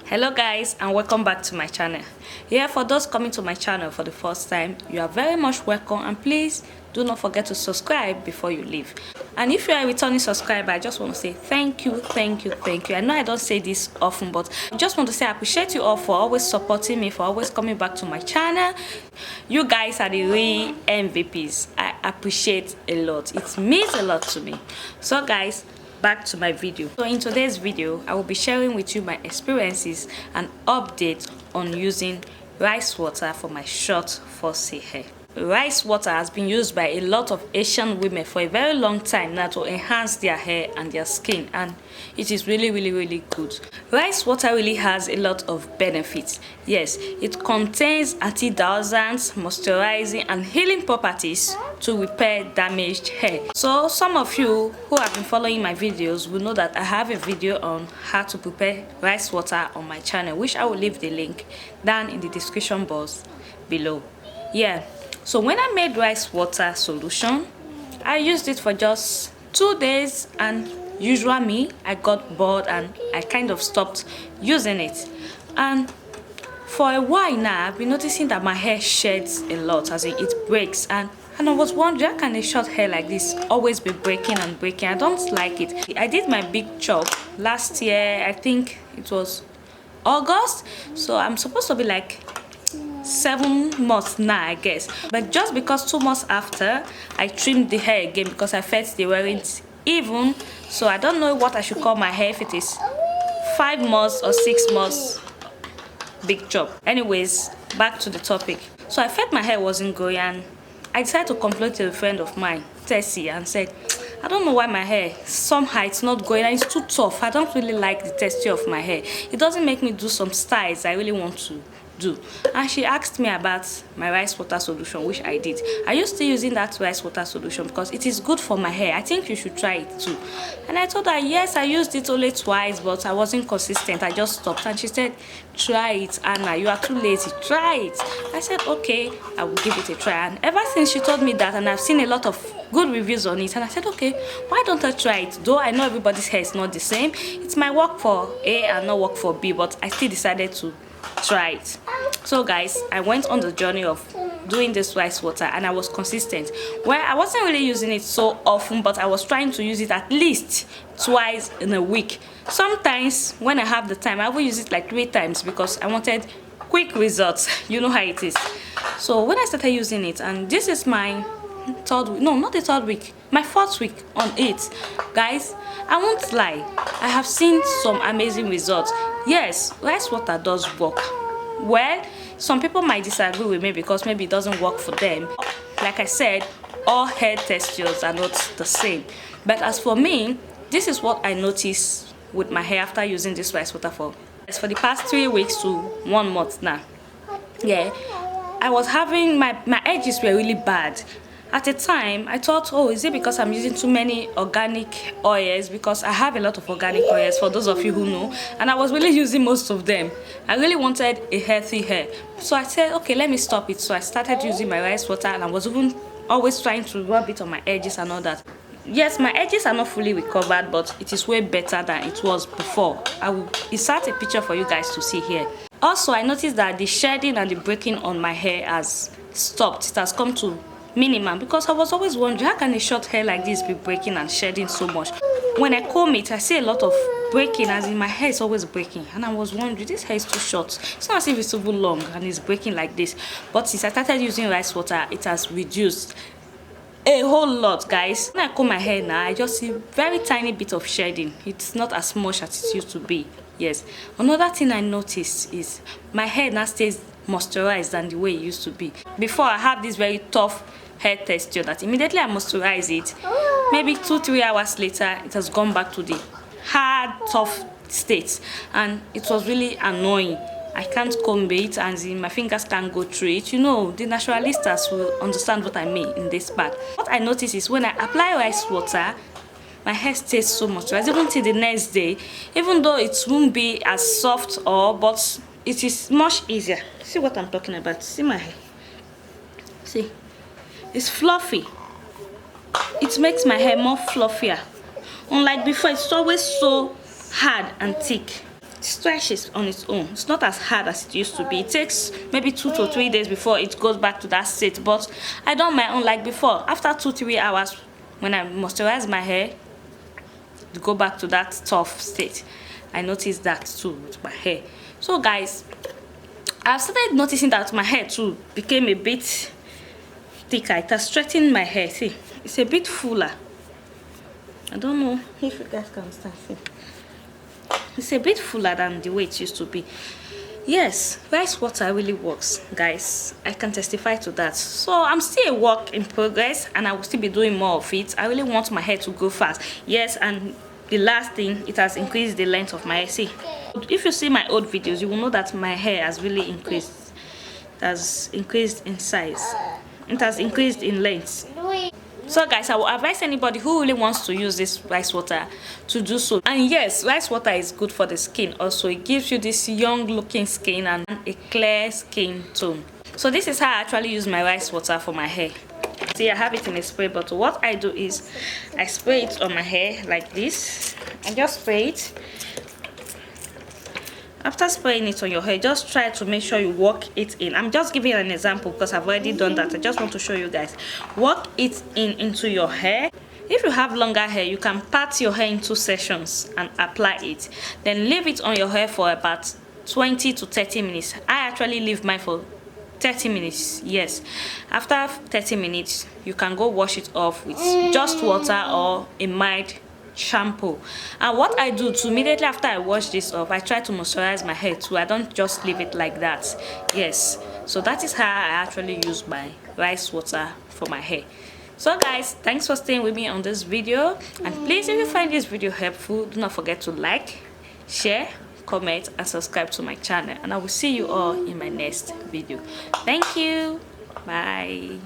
Hello guys, and welcome back to my channel. Yeah, for those coming to my channel for the first time, you are very much welcome, and please do not forget to subscribe before you leave. And if you are a returning subscriber, I just want to say thank you. I know I don't say this often, but I just want to say I appreciate you all for always supporting me, for always coming back to my channel. You guys are the real MVPs. I appreciate a lot. It means a lot to me. So guys, back to my video. So in today's video, I will be sharing with you my experiences and updates on using rice water for my short fussy hair. Rice water has been used by a lot of Asian women for a very long time now to enhance their hair and their skin, and it is really good. Rice water really has a lot of benefits. Yes, it contains antioxidants, moisturizing and healing properties to repair damaged hair. So some of you who have been following my videos will know that I have a video on how to prepare rice water on my channel, which I will leave the link down in the description box below. Yeah, so when I made rice water solution, I used it for just 2 days, and usually me, I got bored and I kind of stopped using it. And for a while now, I've been noticing that my hair sheds a lot, as in it breaks, and I was wondering, how can a short hair like this always be breaking and breaking? I don't like it. I did my big chop last year, I think it was August, so I'm supposed to be like 7 months now, I guess. But just because 2 months after, I trimmed the hair again because I felt they weren't even. So I don't know what I should call my hair, if it is 5 months or 6 months big chop. Anyways, back to the topic. So I felt my hair wasn't growing, and I decided to complain to a friend of mine, Tessie, and said, I don't know why my hair, somehow it's not going, and it's too tough. I don't really like the texture of my hair. It doesn't make me do some styles I really want to do. And she asked me about my rice water solution, which I did. Are you still using that rice water solution? Because it is good for my hair. I think you should try it too. And I told her, yes, I used it only twice, but I wasn't consistent. I just stopped. And she said, try it, Anna, you are too lazy, try it. I said, okay, I will give it a try. And ever since she told me that, and I've seen a lot of good reviews on it, and I said, okay, why don't I try it? Though I know everybody's hair is not the same, it might work for A and not work for B, but I still decided to try it. So guys, I went on the journey of doing this rice water, and I was consistent. Well, I wasn't really using it so often, but I was trying to use it at least twice in a week. Sometimes when I have the time, I will use it like 3 times because I wanted quick results. You know how it is. So when I started using it, and this is my third week, no, not the 3rd week, my 4th week on it, guys, I won't lie, I have seen some amazing results. Yes, rice water does work. Well, some people might disagree with me because maybe it doesn't work for them. Like I said, all hair textures are not the same. But as for me, this is what I noticed with my hair after using this rice water for the past 3 weeks to 1 month now. Yeah, I was having my edges were really bad. At the time, I thought, oh, is it because I'm using too many organic oils? Because I have a lot of organic oils, for those of you who know, and I was really using most of them. I really wanted a healthy hair. So I said, okay, let me stop it. So I started using my rice water, and I was even always trying to rub it on my edges and all that. Yes, my edges are not fully recovered, but it is way better than it was before. I will insert a picture for you guys to see here. Also, I noticed that the shedding and the breaking on my hair has stopped. It has come to minimum, because I was always wondering, how can a short hair like this be breaking and shedding so much? When I comb it, I see a lot of breaking, as in my hair is always breaking, and I was wondering, this hair is too short. It's not as if it's super long and it's breaking like this. But since I started using rice water, it has reduced a whole lot, guys. When I comb my hair now, I just see very tiny bit of shedding. It's not as much as it used to be. Yes, another thing I noticed is my hair now stays moisturized than the way it used to be. Before, I have this very tough hair texture that immediately I moisturize it, maybe 2-3 hours later, it has gone back to the hard, tough state, and it was really annoying. I can't comb it, and my fingers can't go through it. You know, the naturalistas will understand what I mean in this part. What I notice is when I apply rice water, my hair stays so moisturized even till the next day, even though it won't be as soft, but it is much easier. See what I'm talking about? See my hair? See? It's fluffy. It makes my hair more fluffier. Unlike before, it's always so hard and thick. stretches on its own. It's not as hard as it used to be. It takes maybe 2 to 3 days before it goes back to that state, but I done my own like before. After 2-3 hours, when I moisturize my hair to go back to that tough state, I noticed that too with my hair. So guys, I've started noticing that my hair too became a bit thicker. It has straightened my hair. See, it's a bit fuller. I don't know if you guys can understand. See, it's a bit fuller than the way it used to be. Yes, rice water really works, guys. I can testify to that. So I'm still a work in progress, and I will still be doing more of it. I really want my hair to grow fast. Yes, and the last thing, it has increased the length of my hair. See, if you see my old videos, you will know that my hair has really increased. It has increased in size. It has increased in length. So guys, I will advise anybody who really wants to use this rice water to do so. And yes, rice water is good for the skin also. It gives you this young looking skin and a clear skin tone. So this is how I actually use my rice water for my hair. See, I have it in a spray bottle. What I do is I spray it on my hair like this. I just spray it. After spraying it on your hair, just try to make sure you work it in. I'm just giving you an example because I've already done that. I just want to show you guys. Work it into your hair. If you have longer hair, you can part your hair into sections and apply it. Then leave it on your hair for about 20 to 30 minutes. I actually leave mine for 30 minutes. Yes, after 30 minutes, you can go wash it off with just water or a mild shampoo. And what I do to immediately after I wash this off, I try to moisturize my hair too. I don't just leave it like that. Yes, so that is how I actually use my rice water for my hair. So guys, thanks for staying with me on this video, and please, if you find this video helpful, do not forget to like, share, comment and subscribe to my channel, and I will see you all in my next video. Thank you. Bye.